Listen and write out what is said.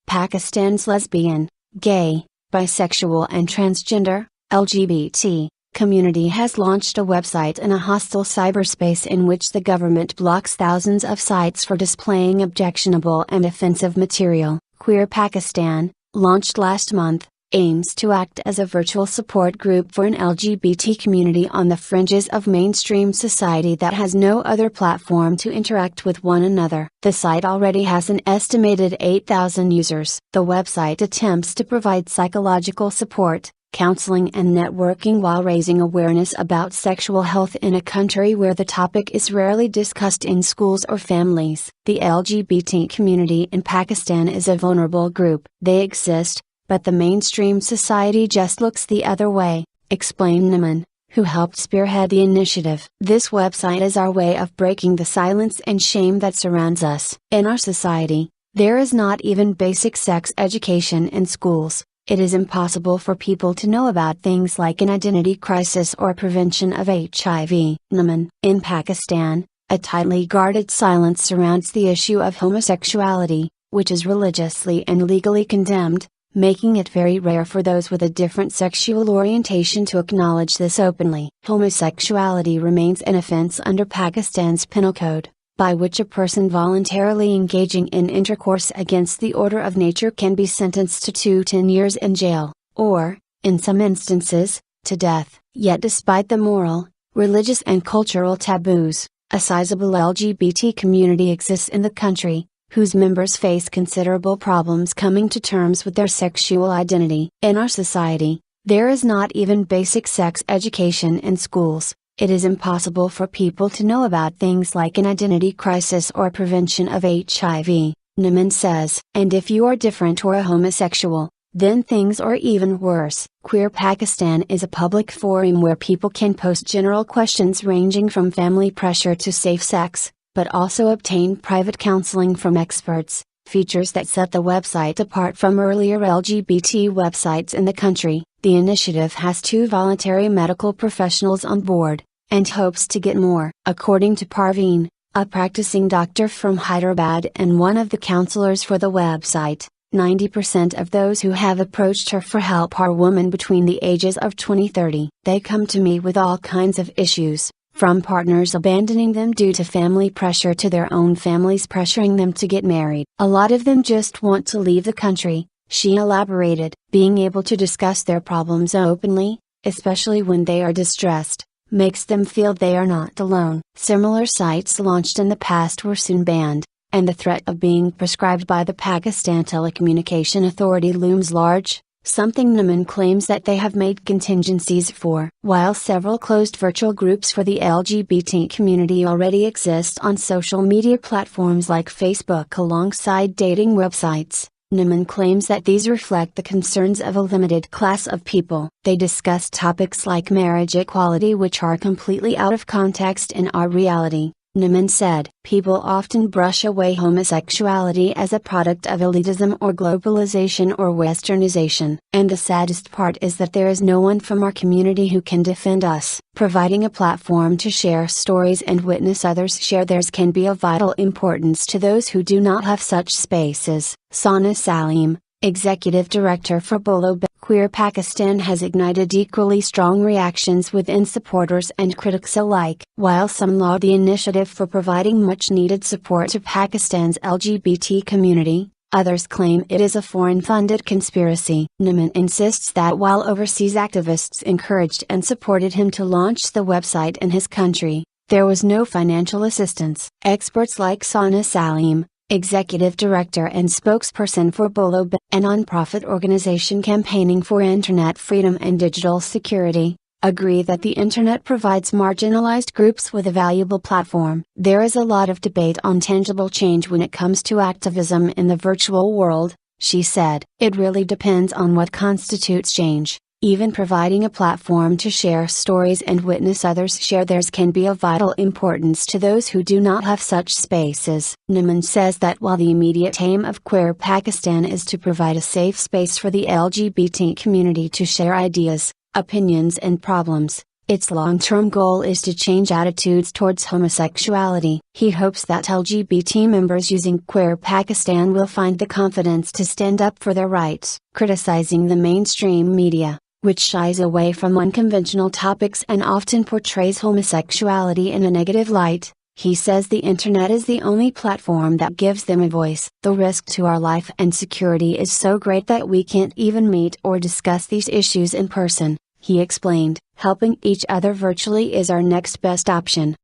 Pakistan's lesbian, gay, bisexual and transgender, LGBT, community has launched a website in a hostile cyberspace in which the government blocks thousands of sites for displaying objectionable and offensive material. Queer Pakistan, launched last month, aims to act as a virtual support group for an LGBT community on the fringes of mainstream society that has no other platform to interact with one another. The site already has an estimated 8,000 users. The website attempts to provide psychological support, counseling and networking while raising awareness about sexual health in a country where the topic is rarely discussed in schools or families. The LGBT community in Pakistan is a vulnerable group. They exist, but the mainstream society just looks the other way, explained Noman, who helped spearhead the initiative. This website is our way of breaking the silence and shame that surrounds us. In our society, there is not even basic sex education in schools. It is impossible for people to know about things like an identity crisis or prevention of HIV. Noman. In Pakistan, a tightly guarded silence surrounds the issue of homosexuality, which is religiously and legally condemned, making it very rare for those with a different sexual orientation to acknowledge this openly. Homosexuality remains an offense under Pakistan's penal code, by which a person voluntarily engaging in intercourse against the order of nature can be sentenced to 2 to 10 years in jail, or, in some instances, to death. Yet despite the moral, religious and cultural taboos, a sizable LGBT community exists in the country, whose members face considerable problems coming to terms with their sexual identity. In our society, there is not even basic sex education in schools. It is impossible for people to know about things like an identity crisis or prevention of HIV, Noman says. And if you are different or a homosexual, then things are even worse. Queer Pakistan is a public forum where people can post general questions ranging from family pressure to safe sex, but also obtain private counseling from experts, features that set the website apart from earlier LGBT websites in the country. The initiative has 2 voluntary medical professionals on board, and hopes to get more. According to Parveen, a practicing doctor from Hyderabad and one of the counselors for the website, 90% of those who have approached her for help are women between the ages of 20-30. They come to me with all kinds of issues, from partners abandoning them due to family pressure to their own families pressuring them to get married. A lot of them just want to leave the country, she elaborated. Being able to discuss their problems openly, especially when they are distressed, makes them feel they are not alone. Similar sites launched in the past were soon banned, and the threat of being prescribed by the Pakistan Telecommunication Authority looms large, something Noman claims that they have made contingencies for. While several closed virtual groups for the LGBT community already exist on social media platforms like Facebook alongside dating websites, Noman claims that these reflect the concerns of a limited class of people. They discuss topics like marriage equality which are completely out of context in our reality, Noman said. People often brush away homosexuality as a product of elitism or globalization or westernization. And the saddest part is that there is no one from our community who can defend us. Providing a platform to share stories and witness others share theirs can be of vital importance to those who do not have such spaces. Sana Salim, Executive Director for Bolo Queer Pakistan has ignited equally strong reactions within supporters and critics alike. While some laud the initiative for providing much needed support to Pakistan's LGBT community, others claim it is a foreign-funded conspiracy. Noman insists that while overseas activists encouraged and supported him to launch the website in his country, there was no financial assistance. Experts like Sana Salim, Executive Director and spokesperson for Bolo, a non-profit organization campaigning for internet freedom and digital security, agree that the internet provides marginalized groups with a valuable platform. There is a lot of debate on tangible change when it comes to activism in the virtual world, she said. It really depends on what constitutes change. Even providing a platform to share stories and witness others share theirs can be of vital importance to those who do not have such spaces. Noman says that while the immediate aim of Queer Pakistan is to provide a safe space for the LGBT community to share ideas, opinions and problems, Its long-term goal is to change attitudes towards homosexuality. He hopes that LGBT members using Queer Pakistan will find the confidence to stand up for their rights. Criticizing the mainstream media, which shies away from unconventional topics and often portrays homosexuality in a negative light, he says the internet is the only platform that gives them a voice. The risk to our life and security is so great that we can't even meet or discuss these issues in person, he explained. Helping each other virtually is our next best option.